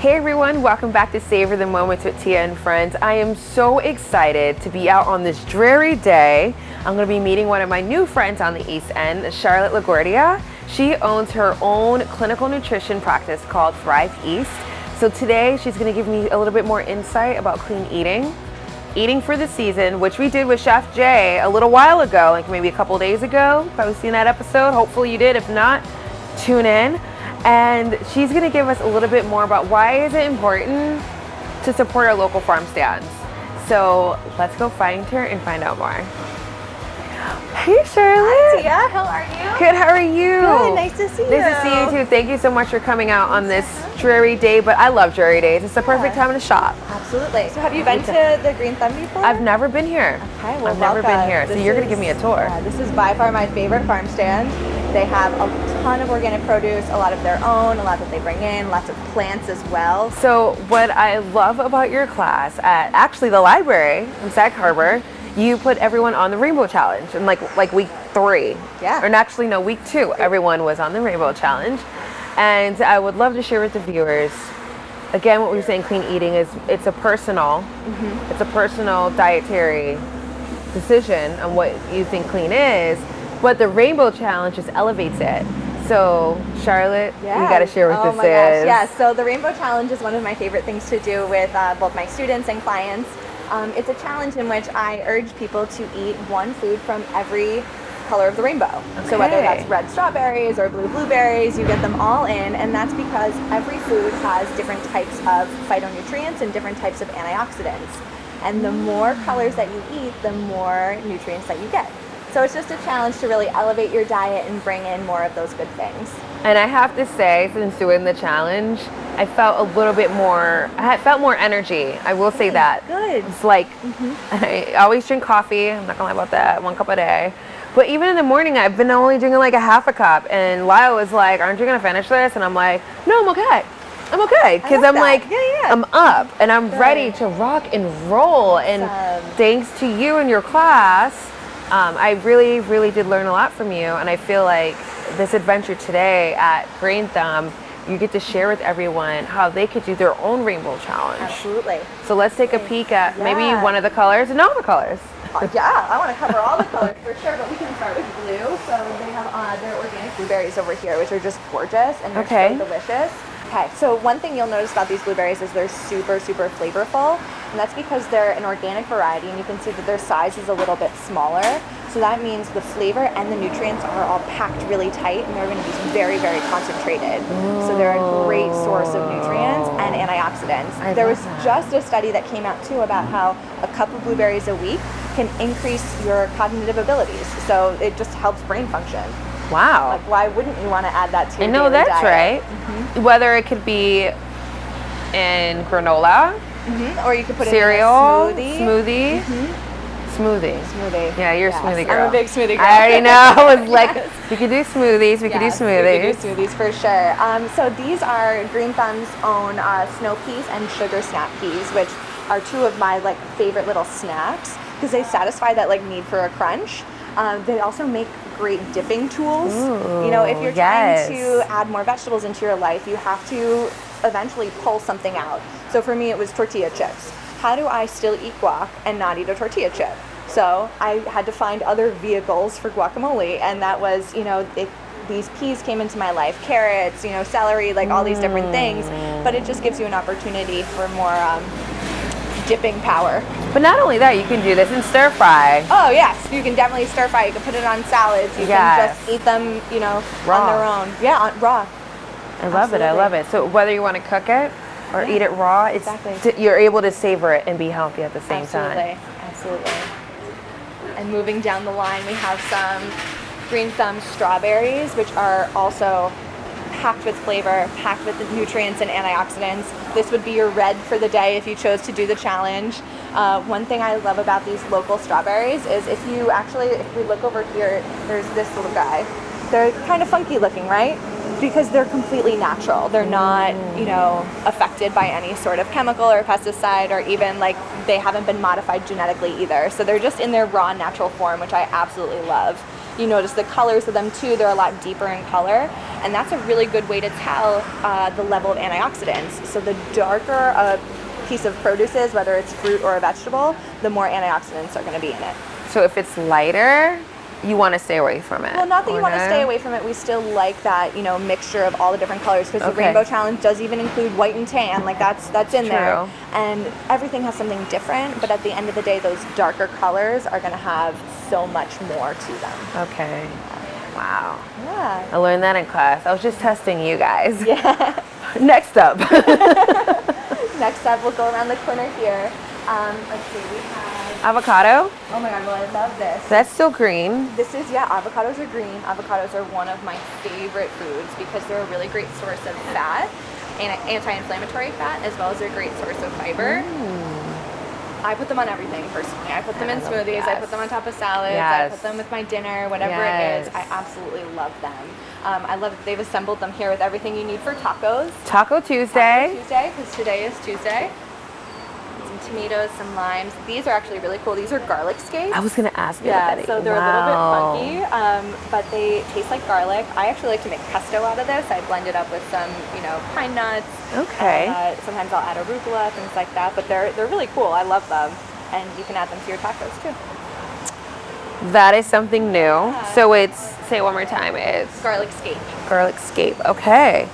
Hey everyone, welcome back to Savour the Moments with Tia and friends. I am so excited to be out on this dreary day. I'm going to be meeting one of my new friends on the East End, Charlotte Laguardia. She owns her own clinical nutrition practice called Thrive East. So today she's going to give me a little bit more insight about clean eating for the season, which we did with Chef Jay a little while ago, like maybe a couple days ago. Probably seen that episode. Hopefully you did. If not, tune in. And she's going to give us a little bit more about why is it important to support our local farm stands. So let's go find her and find out more. Hey Charlotte. Hi Tia, how are you? Good, how are you? Good, nice to see you. Nice to see you too. Thank you so much for coming out on this dreary day, but I love dreary days. It's the perfect time to shop. Absolutely. So have you been to the Greene before? I've never been here. Okay, well, I've never been here, so you're going to give me a tour. This is by far my favorite farm stand. They have a ton of organic produce, a lot of their own, a lot that they bring in, lots of plants as well. So what I love about your class at actually the library in Sag Harbor, you put everyone on the Rainbow Challenge in like week 3. Yeah. Or actually no, week 2. Everyone was on the Rainbow Challenge. And I would love to share with the viewers, again, what we were saying, clean eating is it's a personal dietary decision on what you think clean is. But the Rainbow Challenge just elevates it. So, Charlotte, you got to share what this is. Gosh, yeah. So the Rainbow Challenge is one of my favorite things to do with both my students and clients. It's a challenge in which I urge people to eat one food from every color of the rainbow. Okay. So whether that's red strawberries or blue blueberries, you get them all in, and that's because every food has different types of phytonutrients and different types of antioxidants. And the more colors that you eat, the more nutrients that you get. So it's just a challenge to really elevate your diet and bring in more of those good things. And I have to say, since doing the challenge, I felt a little bit more, I felt more energy. I will say that. Good. It's like, I always drink coffee. I'm not gonna lie about that, 1 cup a day. But even in the morning, I've been only drinking like a half a cup. And Lyle was like, aren't you gonna finish this? And I'm like, no, I'm okay. I'm okay. Because I'm like, I'm up and I'm ready to rock and roll. And thanks to you and your class, I really, really did learn a lot from you. And I feel like this adventure today at Greene, you get to share with everyone how they could do their own Rainbow Challenge. Absolutely. So let's take a peek at maybe one of the colors and all the colors. Yeah, I want to cover all the colors for sure, but we can start with blue. So they have their organic blueberries over here, which are just gorgeous and they're so delicious. Okay, so one thing you'll notice about these blueberries is they're super, super flavorful. And that's because they're an organic variety, and you can see that their size is a little bit smaller. So that means the flavor and the nutrients are all packed really tight, and they're going to be very, very concentrated. So they're a great source of nutrients and antioxidants. There was just a study that came out too about how a cup of blueberries a week can increase your cognitive abilities. So it just helps brain function. Wow. Like, why wouldn't you want to add that to your daily diet? I know that's right. Whether it could be in granola, or you could put cereal, it in a smoothie. Smoothie. Yeah, you're a smoothie girl. I'm a big smoothie girl. I already know. I was like, we could do smoothies. We could do smoothies. We could do smoothies for sure. So these are Greene Thumb's own snow peas and sugar snap peas, which are 2 of my favorite little snacks because they satisfy that need for a crunch. They also make great dipping tools. Ooh, you know, if you're trying to add more vegetables into your life, you have to eventually pull something out. So for me, it was tortilla chips. How do I still eat guac and not eat a tortilla chip? So I had to find other vehicles for guacamole, and that was, these peas came into my life, carrots, celery, all these different things, but it just gives you an opportunity for more dipping power. But not only that, you can do this in stir fry. Oh yes, you can definitely stir fry. You can put it on salads. You can just eat them, raw. On their own. Yeah, raw. I love it. I love it. So whether you want to cook it or eat it raw, you're able to savor it and be healthy at the same time. Absolutely. And moving down the line, we have some Greene Thumb strawberries, which are also packed with flavor, packed with nutrients and antioxidants. This would be your red for the day if you chose to do the challenge. One thing I love about these local strawberries is if we look over here, there's this little guy. They're kind of funky looking, right? Because they're completely natural. They're not, affected by any sort of chemical or pesticide, or even they haven't been modified genetically either. So they're just in their raw natural form, which I absolutely love. You notice the colors of them too, they're a lot deeper in color. And that's a really good way to tell the level of antioxidants. So the darker a piece of produce is, whether it's fruit or a vegetable, the more antioxidants are going to be in it. So if it's lighter, you want to stay away from it? Well, not that you want to stay away from it. We still like that, you know, mixture of all the different colors, because the Rainbow Challenge does even include white and tan. Like that's in there. And everything has something different, but at the end of the day, those darker colors are going to have so much more to them. Okay. Wow. Yeah. I learned that in class. I was just testing you guys. Yeah. Next up. Next up, we'll go around the corner here. Let's see, we have avocado. Oh my god, well, I love this. That's still green. This is, yeah, avocados are green. Avocados are one of my favorite foods because they're a really great source of fat, and anti-inflammatory fat, as well as they're a great source of fiber. I put them on everything personally. I put them in smoothies, I put them on top of salads, I put them with my dinner, whatever it is. I absolutely love them. I love that they've assembled them here with everything you need for tacos. Taco Tuesday. Taco Tuesday, because today is Tuesday. Some tomatoes, some limes. These are actually really cool. These are garlic scapes. I was going to ask you yeah, that. So they're a little bit funky, but they taste like garlic. I actually like to make pesto out of this. I blend it up with some, you know, pine nuts. Okay. Sometimes I'll add arugula, things like that. But they're really cool. I love them, and you can add them to your tacos too. That is something new. Yeah. So it's, say it one more time, it's garlic scape. Garlic scape. Okay.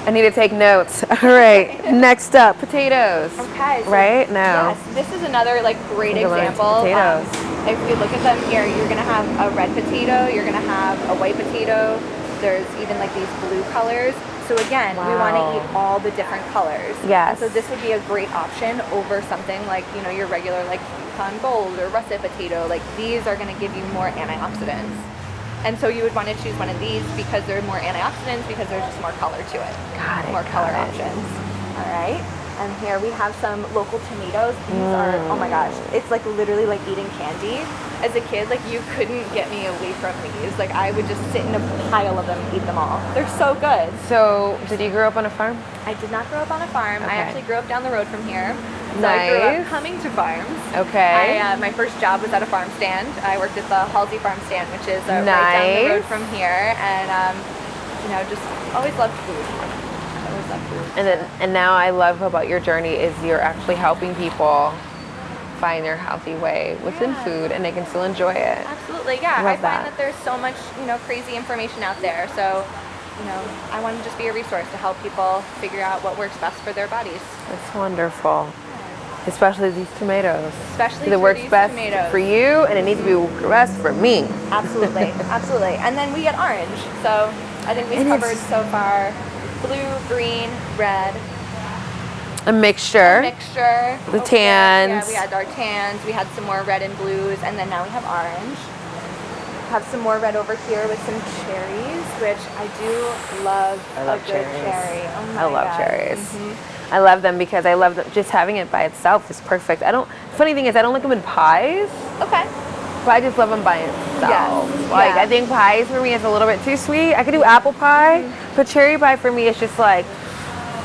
I need to take notes. All right. Next up, potatoes. Okay. So right now. Yes. This is another like great example. Potatoes. If you look at them here, you're gonna have a red potato. You're gonna have a white potato. There's even like these blue colors. So again, we want to eat all the different colors. Yes. And so this would be a great option over something like, you know, your regular like Yukon Gold or russet potato. Like these are going to give you more antioxidants. And so you would want to choose one of these because they're more antioxidants, because there's just more color to it. Got it. More color options. All right. And here we have some local tomatoes. These are, oh my gosh, it's like literally like eating candy. As a kid, like you couldn't get me away from these. Like I would just sit in a pile of them and eat them all. They're so good. So, did you grow up on a farm? I did not grow up on a farm. I actually grew up down the road from here. So Nice. I grew up coming to farms. Okay. My first job was at a farm stand. I worked at the Halsey Farm Stand, which is right down the road from here. And, you know, just always loved food. Always loved food. And now I love about your journey is you're actually helping people find their healthy way within food, and they can still enjoy it. Absolutely, yeah. I find that there's so much, you know, crazy information out there. So, you know, I want to just be a resource to help people figure out what works best for their bodies. That's wonderful. Especially these tomatoes. Especially it works best for you, and it needs to be best for me. Absolutely, absolutely. And then we get orange. So I think we've covered so far blue, green, red. A mixture. The tans. Yeah, we had our tans. We had some more red and blues, and then now we have orange. Have some more red over here with some cherries, which I do love. I love a good cherries. Cherry. Oh my I love God. cherries. Mm-hmm. I love them because I love them. Just having it by itself is perfect. Funny thing is, I don't like them in pies. Okay. But I just love them by itself. Yes. Like, yeah. I think pies for me is a little bit too sweet. I could do apple pie, but cherry pie for me is just like,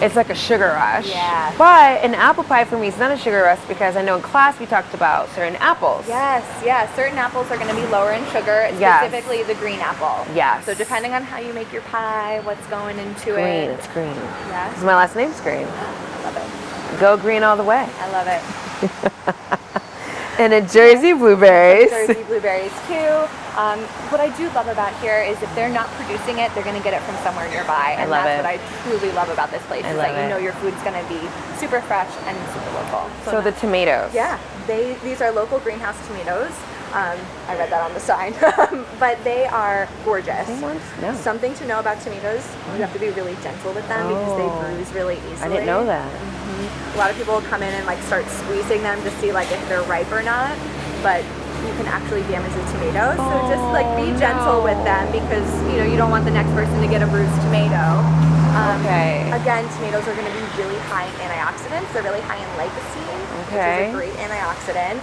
it's like a sugar rush. Yeah. But an apple pie for me is not a sugar rush because I know in class we talked about certain apples. Yes, yeah. Certain apples are going to be lower in sugar, specifically the green apple. Yes. So depending on how you make your pie, what's going into Green, it. it's green. Yes. Because my last name's Greene. Love it. Go green all the way. I love it. And a Jersey blueberries. Jersey blueberries too. What I do love about here is if they're not producing it, they're going to get it from somewhere nearby. And that's what I truly love about this place, is that you know your food's going to be super fresh and super local. So the tomatoes. Yeah, these are local greenhouse tomatoes. I read that on the sign, but they are gorgeous. No. Something to know about tomatoes, you have to be really gentle with them because they bruise really easily. I didn't know that. A lot of people will come in and like start squeezing them to see like if they're ripe or not, but you can actually damage the tomatoes. So just like be gentle with them because you don't want the next person to get a bruised tomato. Again, tomatoes are going to be really high in antioxidants. They're really high in lycosine, which is a great antioxidant.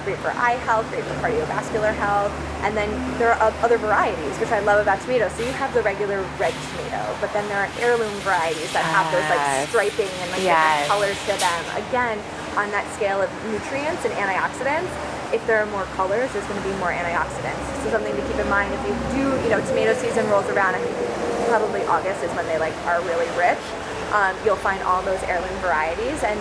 Great for eye health, great for cardiovascular health. And then there are other varieties, which I love about tomatoes. So you have the regular red tomato, but then there are heirloom varieties that have those like striping and like different colors to them. Again, on that scale of nutrients and antioxidants, if there are more colors, there's going to be more antioxidants. So something to keep in mind if you do, tomato season rolls around, I think probably August is when they are really rich. You'll find all those heirloom varieties, and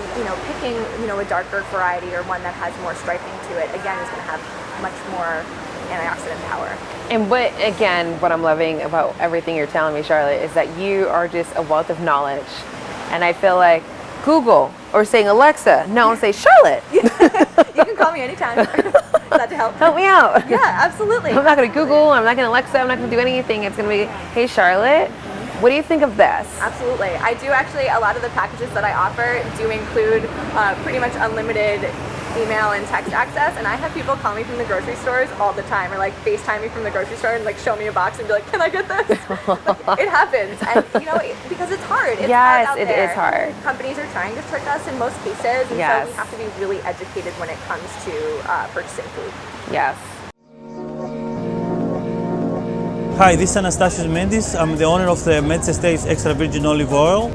picking a darker variety or one that has more striping to it, again, is going to have much more antioxidant power. And what I'm loving about everything you're telling me, Charlotte, is that you are just a wealth of knowledge. And I feel like Google or saying Alexa, no, and say Charlotte. You can call me anytime. Glad to help. Help me out. Yeah, absolutely. I'm not going to Google, I'm not going to Alexa, I'm not going to do anything. It's going to be, hey, Charlotte, what do you think of this? Absolutely. I do actually, a lot of the packages that I offer do include pretty much unlimited email and text access, and I have people call me from the grocery stores all the time, or FaceTime me from the grocery store and show me a box and be like, can I get this? It happens, and because it's hard. It's yes, hard out it there. is hard. Companies are trying to trick us in most cases, and yes. so we have to be really educated when it comes to purchasing food. Yes. Hi, this is Anastasia Mendes. I'm the owner of the Mendes Estates Extra Virgin Olive Oil.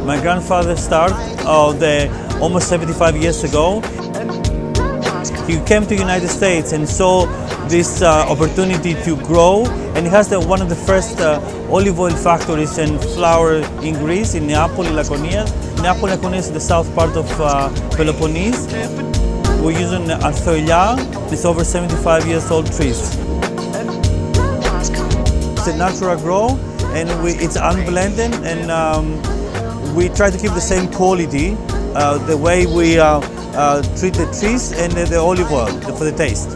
My grandfather started almost 75 years ago. He came to the United States and saw this opportunity to grow, and he has one of the first olive oil factories and flour in Greece, in Neapoli, Laconia. Neapoli, Laconia is the south part of Peloponnese. We're using Arthoilia. It's over 75 years old trees. It's a natural grow, and it's unblended, and we try to keep the same quality, the way we treat the trees and the olive oil for the taste.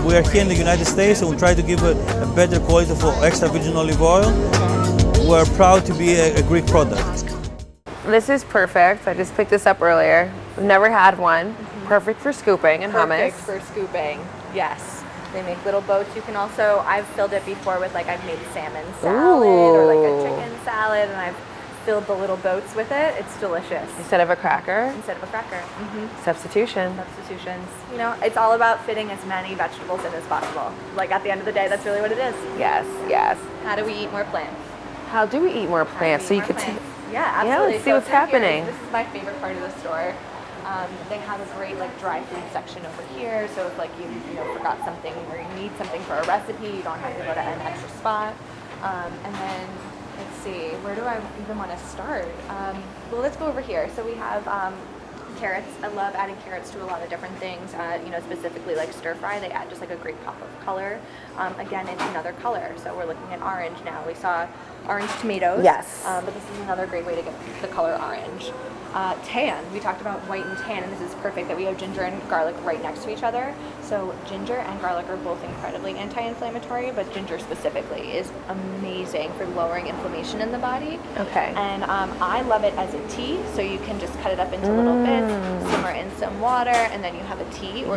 We are here in the United States, and we try to give a better quality for extra virgin olive oil. We're proud to be a Greek product. This is perfect. I just picked this up earlier. Never had one. Perfect for scooping and hummus. Perfect for scooping, yes. They make little boats. You can also, I've filled it before with I've made salmon salad or a chicken salad, and I've filled the little boats with it. It's delicious. Instead of a cracker? Instead of a cracker. Substitution. Substitutions. It's all about fitting as many vegetables in as possible. At the end of the day, that's really what it is. Yes, yes. How do we eat more plants? How do we eat more plants? So you could yeah, absolutely. Yeah, let's see what's happening. This is my favorite part of the store. They have a great dry food section over here. So if you forgot something or you need something for a recipe, you don't have to go to an extra spot. And then let's see, where do I even want to start? Well, let's go over here. So we have carrots. I love adding carrots to a lot of different things. Specifically stir fry, they add just a great pop of color. Again, it's another color. So we're looking at orange now. We saw orange tomatoes. Yes. But this is another great way to get the color orange. Tan, we talked about white and tan, and this is perfect that we have ginger and garlic right next to each other. So ginger and garlic are both incredibly anti-inflammatory, but ginger specifically is amazing for lowering inflammation in the body. Okay. And I love it as a tea, so you can just cut it up into little bits, simmer in some water, and then you have a tea. Or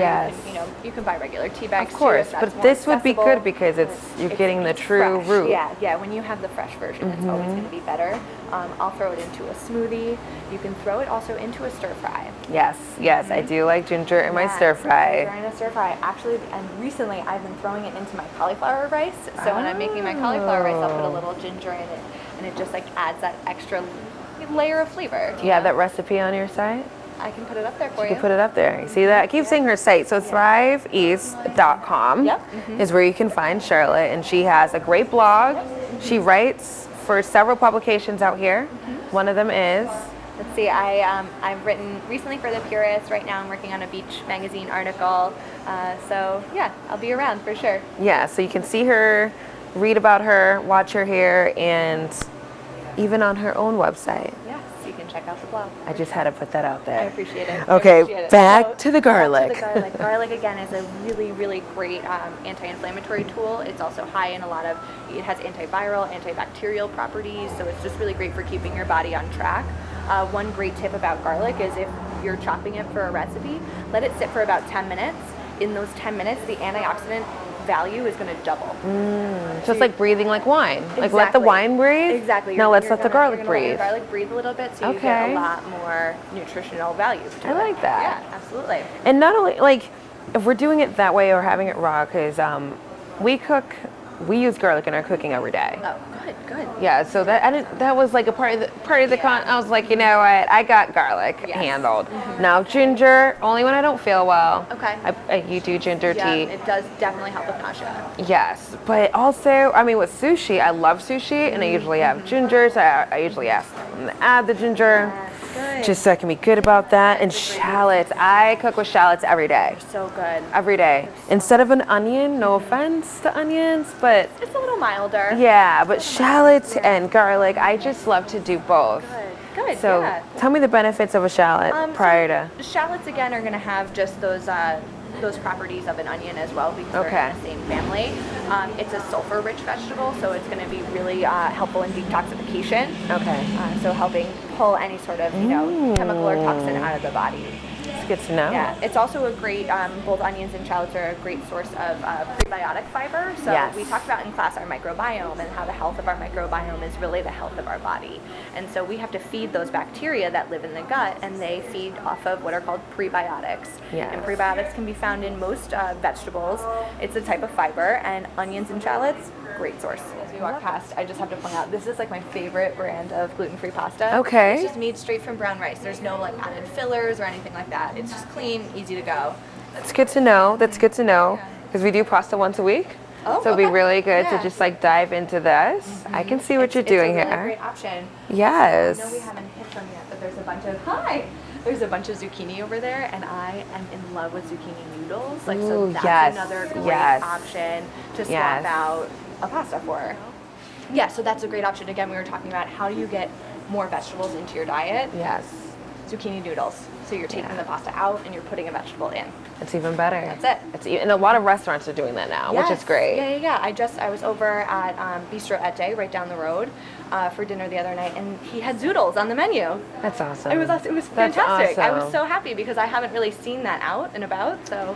you can buy regular tea bags. Of course, too, if that's but this would be accessible. good because you're getting the true fresh. root. Yeah, when you have the fresh version, it's always going to be better. I'll throw it into a smoothie. You can throw it also into a stir fry. Yes, I do like ginger in my stir fry. Ginger in a stir fry. Actually, and recently I've been throwing it into my cauliflower rice. So when I'm making my cauliflower rice, I'll put a little ginger in it, and it just adds that extra layer of flavor. Do you have that recipe on your site? I can put it up there for you. You can put it up there. You see that? I keep saying her site. So thriveeast.com is where you can find Charlotte, and she has a great blog. She writes for several publications out here. One of them is... Let's see, I've written recently for The Purist. Right now I'm working on a beach magazine article. So yeah, I'll be around for sure. Yeah, so you can see her, read about her, watch her here, and even on her own website. Yes, you can check out the blog. I just had to put that out there. I appreciate it. Okay, back to the garlic. Garlic, again, is a really, really great anti-inflammatory tool. It's also high in it has antiviral, antibacterial properties, so it's just really great for keeping your body on track. One great tip about garlic is if you're chopping it for a recipe, let it sit for about 10 minutes. In those 10 minutes, the antioxidant value is going to double. Just like breathing like wine. Like let the wine breathe. Exactly. Now let's let the garlic breathe. Let the garlic breathe a little bit so you get a lot more nutritional value to it. I like that. Yeah, absolutely. And not only if we're doing it that way or having it raw, because we cook we use garlic in our cooking every day. Oh, good. Yeah, so that was like a part of the I was like, you know what, I got garlic handled. Now ginger, only when I don't feel well. Okay. You do ginger Yeah, tea. it does definitely help with nausea. Yes, but also, I mean, with sushi, I love sushi, and I usually have ginger, so I usually ask them to add the ginger. Good. Just so I can be good about that. And shallots. I cook with shallots every day. So good. Every day. Instead of an onion, no offense to onions, but It's a little milder. yeah, but shallots and garlic, I just love to do both. Good. So Yeah. tell me the benefits of a shallot prior to. Shallots again are going to have just those properties of an onion as well because they're in the same family. It's a sulfur-rich vegetable, so it's going to be really helpful in detoxification. Okay. So helping pull any sort of chemical or toxin out of the body. It's good to know. Yeah, it's also a great, both onions and shallots are a great source of prebiotic fiber. So we talked about in class our microbiome and how the health of our microbiome is really the health of our body. And so we have to feed those bacteria that live in the gut, and they feed off of what are called prebiotics. Yes. And prebiotics can be found in most vegetables. It's a type of fiber, and onions and shallots, great source. As we walk past, I just have to point out, this is like my favorite brand of gluten-free pasta. Okay. It's just made straight from brown rice. There's no like added fillers or anything like that. It's just clean, easy to go. That's good to know. That's good to know. Because we do pasta once a week. Oh, so it'd be really good to just like dive into this. I can see what you're doing it's a really here. great option. Yes. I know we haven't hit them yet, but there's a bunch of there's a bunch of zucchini over there, and I am in love with zucchini noodles. Like, so that's another great option to swap out a pasta for. Yeah, so that's a great option. Again, we were talking about how do you get more vegetables into your diet? Yes. Zucchini noodles. So you're taking the pasta out and you're putting a vegetable in. It's even better. That's it. And a lot of restaurants are doing that now, which is great. Yeah. I was over at Bistro Ete right down the road for dinner the other night, and he had zoodles on the menu. That's awesome. It was fantastic. That's awesome. I was so happy because I haven't really seen that out and about. So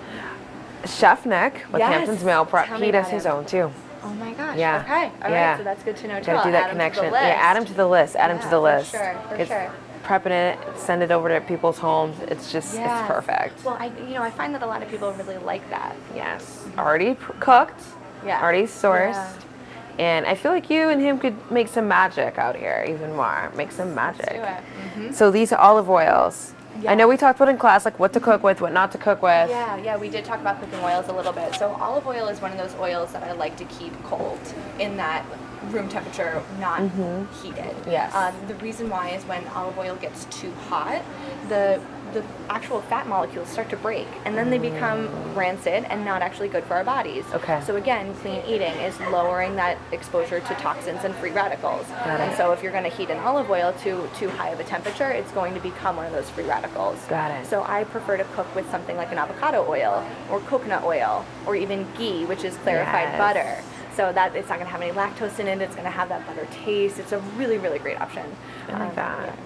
Chef Nick with Hampton's Meal Prep, he does his own too. Oh my gosh. Yeah. Okay. All right. So that's good to know too. Gotta do that connection. Yeah, add him to the list. Add him to the list. For sure. Prepping it, send it over to people's homes. It's just, it's perfect. Well, I find that a lot of people really like that. Yes. Already cooked. Yeah. Already sourced. Yeah. And I feel like you and him could make some magic out here, even more. Make some magic. Let's do it. So these are olive oils. Yeah. I know we talked about in class, like what to cook with, what not to cook with. Yeah, we did talk about cooking oils a little bit. So olive oil is one of those oils that I like to keep cold in that room temperature, not heated. Yes. The reason why is when olive oil gets too hot, the actual fat molecules start to break, and then they become rancid and not actually good for our bodies. Okay. So again, clean eating is lowering that exposure to toxins and free radicals. Got it. And so if you're going to heat an olive oil to too high of a temperature, it's going to become one of those free radicals. Got it. So I prefer to cook with something like an avocado oil or coconut oil or even ghee, which is clarified butter. So that it's not going to have any lactose in it. It's going to have that butter taste. It's a really, really great option. I like that.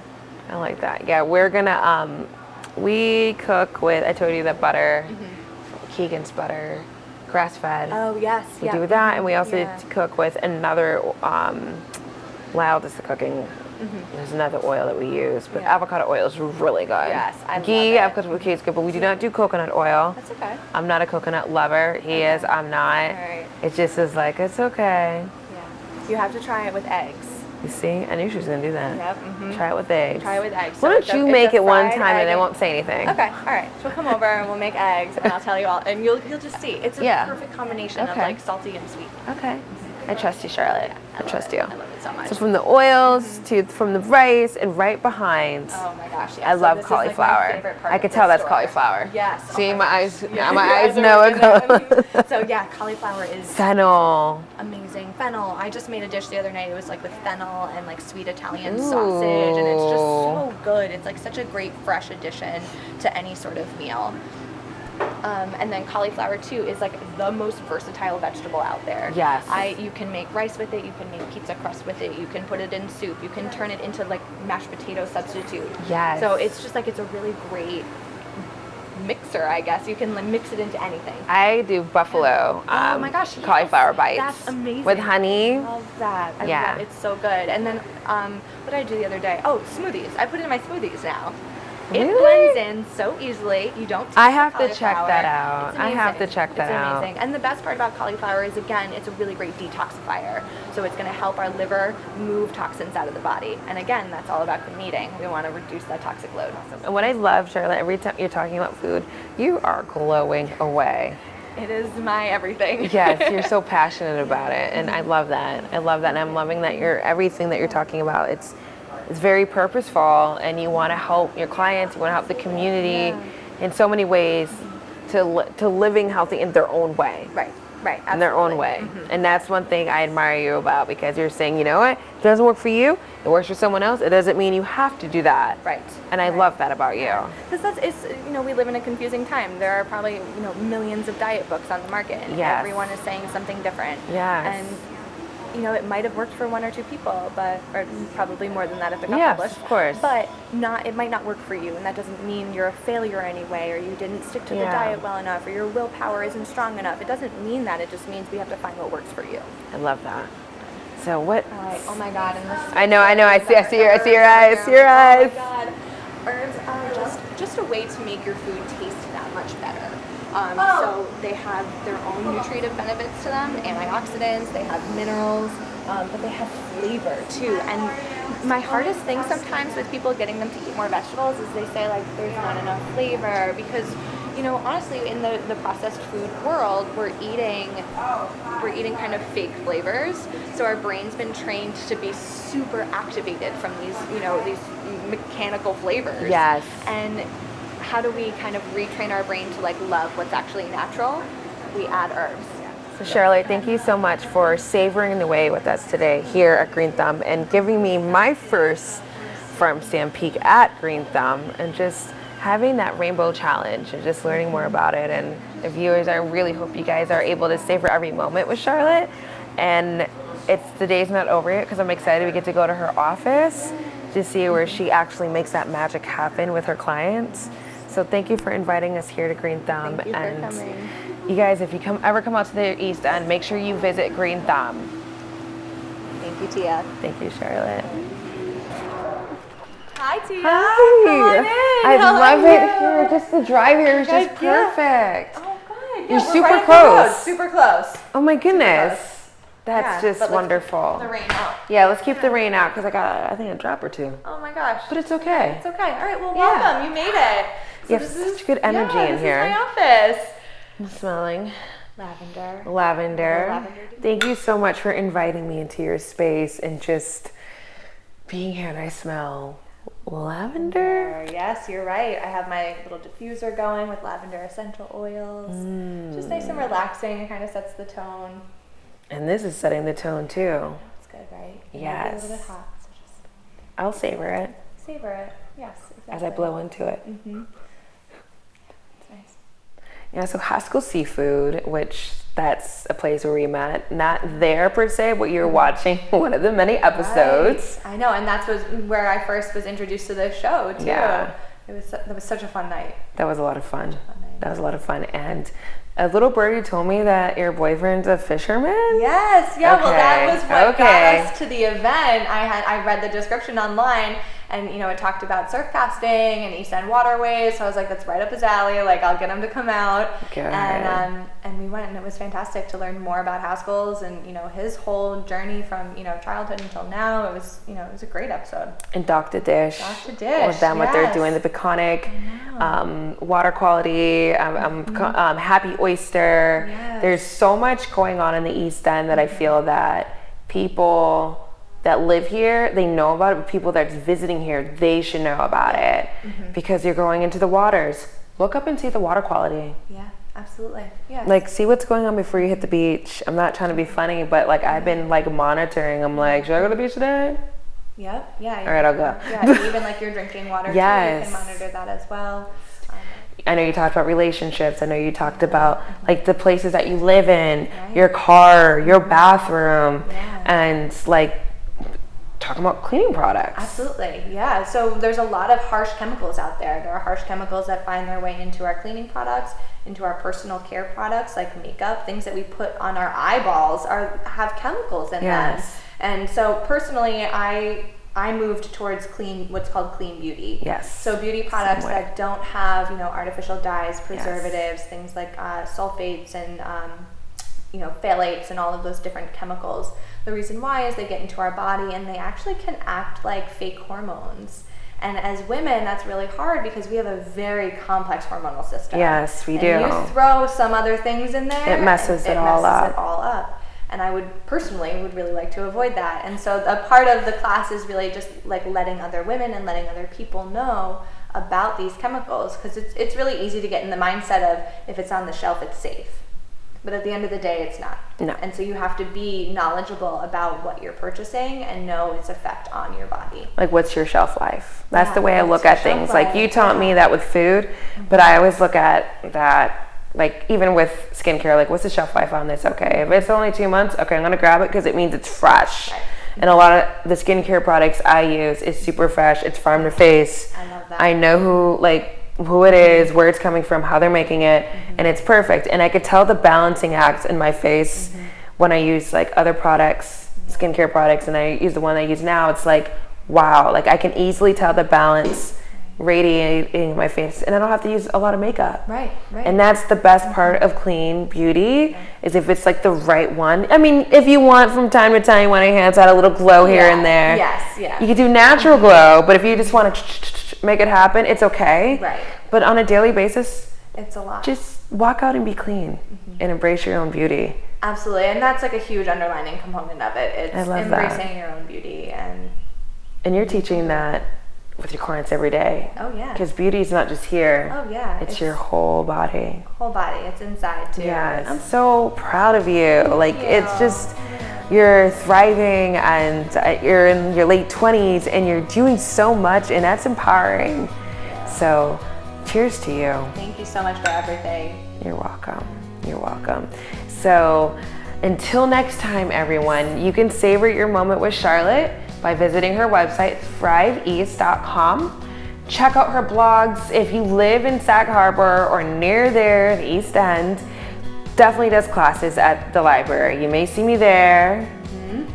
I like that. Yeah, we're gonna we cook with, I told you that butter, Keegan's butter, grass-fed. Oh yes. We do that, and we also cook with another. Loud is the cooking. There's another oil that we use, but avocado oil is really good. Yes, I love Ghee, it. avocado with ghee is good, but we do not do coconut oil. That's okay. I'm not a coconut lover. He is. I'm not. All right. It just is like, it's okay. Yeah. You have to try it with eggs. You see? I knew she was going to do that. Yep. Try it with eggs. Try it with eggs. Why So don't it's you it's make a it one fried time and I egg. won't say anything? Okay, all right. She'll come over and we'll make eggs, and I'll tell you all, and you'll just see. It's a perfect combination of like salty and sweet. Okay. I trust you, Charlotte. I trust you. I love it so much. So from the oils to from the rice and right behind. Oh my gosh, yes. I love this cauliflower. Is like my favorite part I of could the tell that's store. cauliflower. Yes. See, my eyes, Yeah, my your eyes are know working it. there. So yeah, cauliflower is Fennel. amazing. Fennel. I just made a dish the other night. It was like with fennel and like sweet Italian sausage, and it's just so good. It's like such a great fresh addition to any sort of meal. And then cauliflower too is like the most versatile vegetable out there. Yes. You can make rice with it, you can make pizza crust with it, you can put it in soup, you can turn it into like mashed potato substitute. Yes. So it's just like, it's a really great mixer, I guess. You can like mix it into anything. I do buffalo. Oh my gosh, yes. Cauliflower bites. That's amazing. With honey. I love that. I love, it's so good. And then what did I do the other day? Oh, smoothies. I put it in my smoothies now. It Really? blends in so easily. You don't. I taste have the to check cauliflower. that out. It's I have to amazing. check that out. It's amazing. And the best part about cauliflower is, again, it's a really great detoxifier. So it's going to help our liver move toxins out of the body. And again, that's all about clean eating. We want to reduce that toxic load. And what I love, Charlotte, every time you're talking about food, you are glowing away. It is my everything. Yes, you're so passionate about it, and I love that. I love that, and I'm loving that everything that you're talking about. It's very purposeful, and you want to help your clients. You want to help the community in so many ways to living healthy in their own way. Right. In their own way. And that's one thing I admire you about, because you're saying, you know what, it doesn't work for you, it works for someone else. It doesn't mean you have to do that. Right. And I love that about you. Because we live in a confusing time. There are probably, millions of diet books on the market, and Yes. everyone is saying something different. Yes. And it might have worked for one or two people, or probably more than that if it got Yes, published. of course. But it might not work for you, and that doesn't mean you're a failure anyway, or you didn't stick to the diet well enough, or your willpower isn't strong enough. It doesn't mean that. It just means we have to find what works for you. I love that. So what? All right. Oh my God! And this. I know. I see your eyes. Oh my God! Herbs are just a way to make your food taste that much better. So they have their own nutritive benefits to them, antioxidants, they have minerals, but they have flavor too. And my hardest thing sometimes with people getting them to eat more vegetables is they say there's not enough flavor, because honestly, in the processed food world, we're eating kind of fake flavors. So our brain's been trained to be super activated from these mechanical flavors. Yes. And how do we kind of retrain our brain to love what's actually natural? We add herbs. So Charlotte, thank you so much for savoring the way with us today here at Green Thumb, and giving me my first farm stand peek at Green Thumb, and just having that rainbow challenge and just learning more about it. And the viewers, I really hope you guys are able to savor every moment with Charlotte. And the day's not over yet, because I'm excited we get to go to her office to see where she actually makes that magic happen with her clients. So thank you for inviting us here to Green Thumb. Thank you for coming. You guys, if you ever come out to the East End, make sure you visit Green Thumb. Thank you, Tia. Thank you, Charlotte. Hi, Tia. Hi. Come on in. I How love are it you? here. Just the drive here is just perfect. Oh, good. You're we're super right up the road. close. Super close. Oh my goodness. close. That's Yeah, just but let's wonderful. keep the rain out. Yeah, let's keep the rain out, because I think a drop or two. Oh my gosh. But it's okay. It's okay. All right. Well, Yeah. welcome. You made it. You have such good energy in this here. is my office. I'm smelling Lavender. lavender. Lavender. Thank you so much for inviting me into your space and just being here. And I smell lavender. Yes, you're right. I have my little diffuser going with lavender essential oils. Just nice and relaxing. It kind of sets the tone. And this is setting the tone too. It's good, right? It might be Yes. a little bit hot, so just I'll savor it savor it. Yes, exactly. as I blow into it. It's nice. Yeah, so Haskell Seafood, which that's a place where we met, not there per se, but you're watching one of the many episodes. Right. I know, and that's where I first was introduced to the show too. Yeah. That was such a fun night. That was a lot of fun. night. That was a lot of fun. And a little birdie told me that your boyfriend's a fisherman? Yes, yeah. Well, that Okay, was what okay. got us to the event. I read the description online, and it talked about surf casting and East End waterways. So I was like, that's right up his alley. I'll get him to come out. Good. And we went, and it was fantastic to learn more about Haskell's and his whole journey from childhood until now. It was it was a great episode. And Dock to Dish. Dock to Dish, With them, what they're yes. doing, the Peconic, water quality, Happy Oyster. Yes. There's so much going on in the East End that I feel that people that live here, they know about it, but people that's visiting here, they should know about it, because you're going into the waters. Look up and see the water quality. Yeah, absolutely. Yeah. See what's going on before you hit the beach. I'm not trying to be funny, but I've been monitoring. I'm like, should I go to the beach today? Yep. Yeah. All right, I'll go. Yeah. And even your drinking water. Yes. Too, you can monitor that as well. I know you talked about relationships. I know you talked about the places that you live in, Right. your car, your bathroom, Yeah. and talking about cleaning products. Absolutely, yeah. So there's a lot of harsh chemicals out there. There are harsh chemicals that find their way into our cleaning products, into our personal care products like makeup, things that we put on our eyeballs have chemicals in them. Yes. And so personally, I I moved towards what's called clean beauty. Yes. So beauty products that don't have, artificial dyes, preservatives, things like sulfates and, phthalates and all of those different chemicals. The reason why is they get into our body and they actually can act like fake hormones. And as women, that's really hard because we have a very complex hormonal system. Yes, we do. And you throw some other things in there, it messes it all up. And I would really like to avoid that. And so a part of the class is really just like letting other women and letting other people know about these chemicals, because it's really easy to get in the mindset of if it's on the shelf, it's safe. But at the end of the day, it's not. No. And so you have to be knowledgeable about what you're purchasing and know its effect on your body. Like, what's your shelf life? That's the way I look at things. Like, you taught me that with food, but I always look at that, like, even with skincare, like, what's the shelf life on this? Okay, if it's only 2 months, okay, I'm gonna grab it because it means it's fresh. Right. And a lot of the skincare products I use is super fresh. It's farm to face. I love that. I know who it is, where it's coming from, how they're making it, and it's perfect. And I could tell the balancing act in my face when I use like other products, skincare products, and I use the one I use now. It's like, wow, like I can easily tell the balance radiating in my face, and I don't have to use a lot of makeup. Right. And that's the best part of clean beauty, is if it's like the right one. I mean, if you want from time to time, you want your hands add a little glow here and there. Yes, yeah. You can do natural glow, but if you just want to make it happen, it's okay. Right. But on a daily basis, it's a lot. Just walk out and be clean and embrace your own beauty. Absolutely, and that's like a huge underlining component of it. It's embracing your own beauty. And you're teaching that with your clients every day. Oh yeah. Because beauty is not just here. Oh yeah. It's your whole body. Whole body. It's inside too. Yeah. I'm so proud of you. Like, it's just, you're thriving, and you're in your late 20s and you're doing so much, and that's empowering. So cheers to you. Thank you so much for everything. You're welcome. You're welcome. So until next time, everyone, you can savor your moment with Charlotte by visiting her website, thriveeast.com. Check out her blogs. If you live in Sag Harbor or near there, the East End, definitely does classes at the library. You may see me there.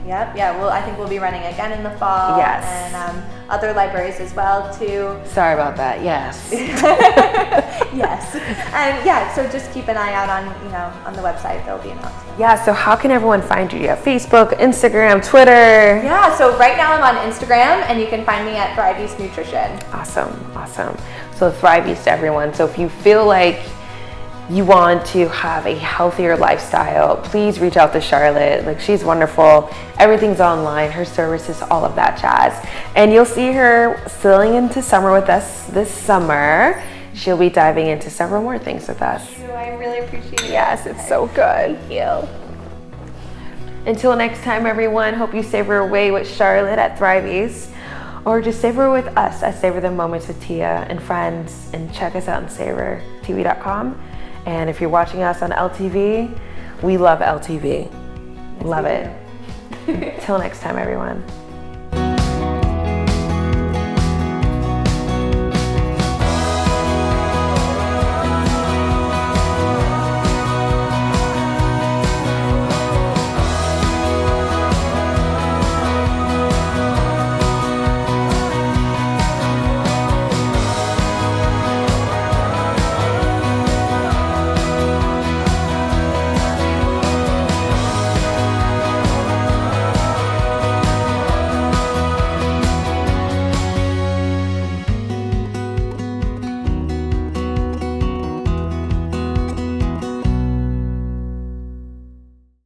Yep. Yeah. Well, I think we'll be running again in the fall. Yes. And other libraries as well too. Sorry about that. Yes. Yes. And yeah. So just keep an eye out on the website. There'll be announcements. Yeah. So how can everyone find you? You have Facebook, Instagram, Twitter. Yeah. So right now I'm on Instagram, and you can find me at Thrive East Nutrition. Awesome. So Thrive East, everyone. So if you feel like you want to have a healthier lifestyle, please reach out to Charlotte. Like, she's wonderful. Everything's online, her services, all of that jazz. And you'll see her sailing into summer with us this summer. She'll be diving into several more things with us. Thank you. I really appreciate it. Yes, it's so good. Thank you. Until next time, everyone, hope you savor away with Charlotte at Thrive East, or just savor with us at Savour the Moments with Tia and friends, and check us out on SavourTV.com. And if you're watching us on LTV, we love LTV. Love it. Till next time, everyone.